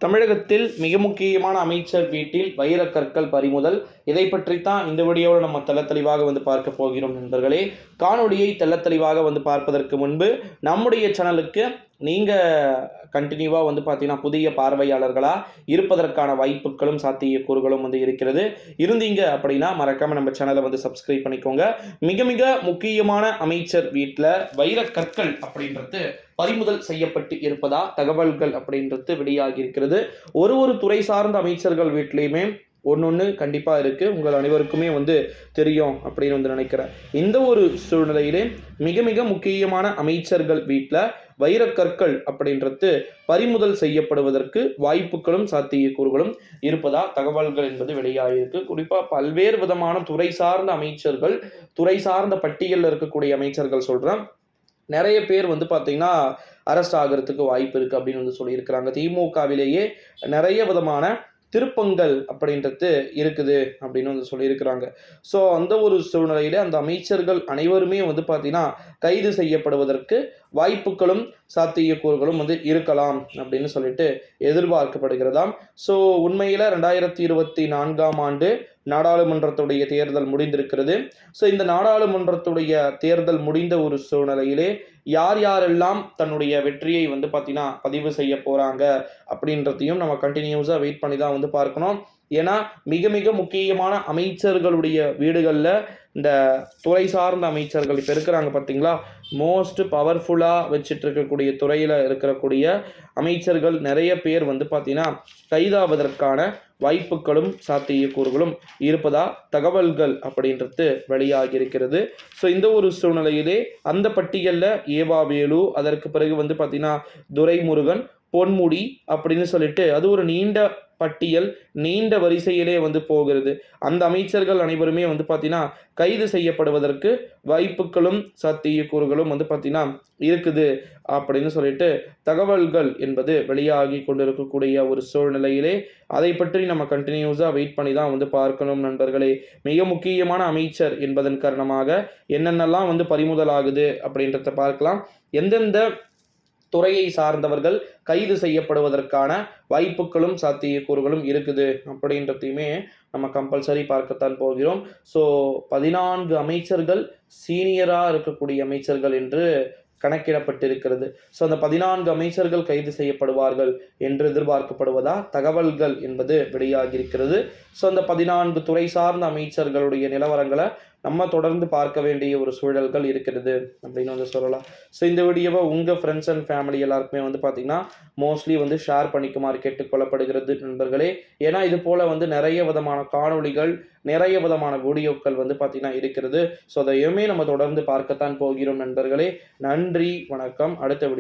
தமிழகத்தில் மிக முக்கியமான அமைச்சர் வீட்டில் வைரக்கற்கள் பறிமுதல். இதை பற்றித்தான் இந்த வீடியோவில் நம்ம தெள்ளத்தெளிவாக பார்க்க போகிறோம் நண்பர்களே. காணொளியை தெள்ளத்தெளிவாக பார்ப்பதற்கு முன்பு நம்முடைய சேனலுக்கு நீங்கள் கண்டினியூவாக பார்த்தீங்கன்னா புதிய பார்வையாளர்களாக இருப்பதற்கான வாய்ப்புகளும் சாத்தியக்கூறுகளும் இருக்கிறது. இருந்தீங்க அப்படின்னா மறக்காமல் நம்ம சேனலை சப்ஸ்கிரைப் பண்ணிக்கோங்க. மிக மிக முக்கியமான அமைச்சர் வீட்டில் வைரக்கற்கள் அப்படின்றது பறிமுதல் செய்யப்பட்டு இருப்பதா தகவல்கள் அப்படின்றது வெளியாகி இருக்கிறது. ஒரு துறை சார்ந்த அமைச்சர்கள் வீட்லேயுமே ஒன்று கண்டிப்பாக இருக்குது. உங்கள் அனைவருக்குமே தெரியும் அப்படின்னு நினைக்கிறேன். இந்த ஒரு சூழ்நிலையிலே மிக மிக முக்கியமான அமைச்சர்கள் வீட்டில் வைரக்கற்கள் அப்படின்றது பறிமுதல் செய்யப்படுவதற்கு வாய்ப்புகளும் சாத்தியக்கூறுகளும் இருப்பதா தகவல்கள் என்பது வெளியாகிருக்கு. குறிப்பாக பல்வேறு விதமான துறை சார்ந்த அமைச்சர்கள், துறை சார்ந்த பட்டியலில் இருக்கக்கூடிய அமைச்சர்கள் சொல்கிறேன், நிறைய பேர் பார்த்தீங்கன்னா அரெஸ்ட் ஆகிறதுக்கு வாய்ப்பு இருக்குது அப்படின்னு சொல்லியிருக்கிறாங்க. திமுகவிலேயே நிறைய விதமான திருப்பங்கள் அப்படின்றது இருக்குது அப்படின்னு சொல்லியிருக்கிறாங்க. ஸோ அந்த ஒரு சூழ்நிலையில் அந்த அமைச்சர்கள் அனைவருமே பார்த்தீங்கன்னா கைது செய்யப்படுவதற்கு வாய்ப்புகளும் சாத்தியக்கூறுகளும் இருக்கலாம் அப்படின்னு சொல்லிட்டு எதிர்பார்க்கப்படுகிறதாம். ஸோ உண்மையில் 2024ஆம் ஆண்டு நாடாளுமன்றத்துடைய தேர்தல் முடிந்திருக்கிறது. ஸோ இந்த நாடாளுமன்றத்துடைய தேர்தல் முடிந்த ஒரு சூழ்நிலையிலே யாரெல்லாம் தன்னுடைய வெற்றியை பார்த்தீங்கன்னா பதிவு செய்ய போகிறாங்க அப்படின்றதையும் நம்ம கண்டினியூஸாக வெயிட் பண்ணி தான் பார்க்கணும். ஏன்னா மிக மிக முக்கியமான அமைச்சர்களுடைய வீடுகளில் இந்த துறை சார்ந்த அமைச்சர்கள் இப்போ இருக்கிறாங்க பார்த்தீங்களா, மோஸ்ட் பவர்ஃபுல்லாக வச்சுட்டு இருக்கக்கூடிய துறையில் இருக்கக்கூடிய அமைச்சர்கள் நிறைய பேர் பார்த்தீங்கன்னா கைதாவதற்கான வாய்ப்புகளும் சாத்தியக்கூறுகளும் இருப்பதா தகவல்கள் அப்படின்றது வெளியாகி இருக்கிறது. ஸோ இந்த ஒரு சூழ்நிலையிலே அந்த பட்டியலில் ஏவா வேலு, அதற்கு பிறகு பார்த்தீங்கன்னா துரைமுருகன், பொன்முடி அப்படின்னு சொல்லிட்டு அது ஒரு நீண்ட பட்டியல், நீண்ட வரிசையிலே போகிறது. அந்த அமைச்சர்கள் அனைவருமே பார்த்தீங்கன்னா கைது செய்யப்படுவதற்கு வாய்ப்புகளும் சாத்தியக்கூறுகளும் பார்த்தீங்கன்னா இருக்குது அப்படின்னு சொல்லிட்டு தகவல்கள் என்பது வெளியாகி கொண்டிருக்கக்கூடிய ஒரு சூழ்நிலையிலே அதை பற்றி நம்ம கண்டினியூஸாக வெயிட் பண்ணி தான் பார்க்கணும் நண்பர்களே. மிக முக்கியமான அமைச்சர் என்பதன் காரணமாக என்னென்னலாம் பறிமுதல் ஆகுது அப்படின்றத பார்க்கலாம். எந்தெந்த துறையை சார்ந்தவர்கள் கைது செய்யப்படுவதற்கான வாய்ப்புகளும் சாத்தியக்கூறுகளும் இருக்குது அப்படின்றதையுமே நம்ம கம்பல்சரி பார்க்கத்தான் போகிறோம். ஸோ 14 அமைச்சர்கள் சீனியராக இருக்கக்கூடிய அமைச்சர்கள் என்று கணக்கிடப்பட்டிருக்கிறது. ஸோ அந்த 14 அமைச்சர்கள் கைது செய்யப்படுவார்கள் என்று எதிர்பார்க்கப்படுவதா தகவல்கள் என்பது வெளியாகியிருக்கிறது. ஸோ அந்த 14 துறை சார்ந்த அமைச்சர்களுடைய நிலவரங்களை நம்ம தொடர்ந்து பார்க்க வேண்டிய ஒரு சூழல்கள் இருக்கிறது அப்படின்னு சொல்லலாம். ஸோ இந்த வீடியோவை உங்கள் ஃப்ரெண்ட்ஸ் அண்ட் ஃபேமிலி எல்லாருக்குமே பார்த்தீங்கன்னா மோஸ்ட்லி ஷேர் பண்ணிக்குமாறு கேட்டுக்கொள்ளப்படுகிறது நண்பர்களே. ஏன்னா இது போல் நிறைய விதமான காணொளிகள், நிறைய விதமான வீடியோக்கள் பார்த்தீங்கன்னா இருக்கிறது. ஸோ அதையுமே நம்ம தொடர்ந்து பார்க்கத்தான் போகிறோம் நண்பர்களே. நன்றி, வணக்கம். அடுத்த வீடியோ